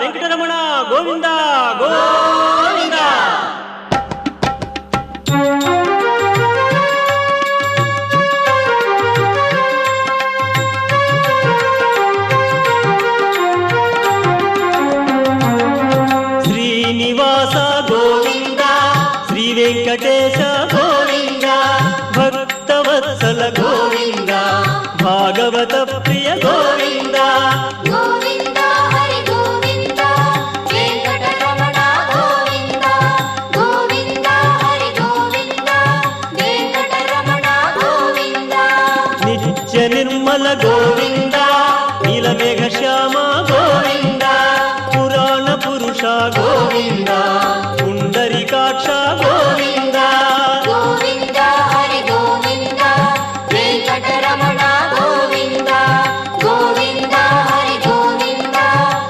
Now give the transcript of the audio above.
వెంకటరమణ గోవింద గోవింద. శ్రీనివాస గోవింద, శ్రీ వెంకటేశ గోవింద, భక్తవత్సల గోవింద, భాగవత ప్రియ గోవింద. గోవింద హరి గోవింద, వెంకటరమణ గోవింద. గోవింద హరి గోవింద, వెంకటరమణ గోవింద. నిత్య నిర్మల గోవింద, నీలమేఘ శ్యామ గోవింద, పురాణ పురుష గోవింద, పుండరీకాక్ష గోవింద.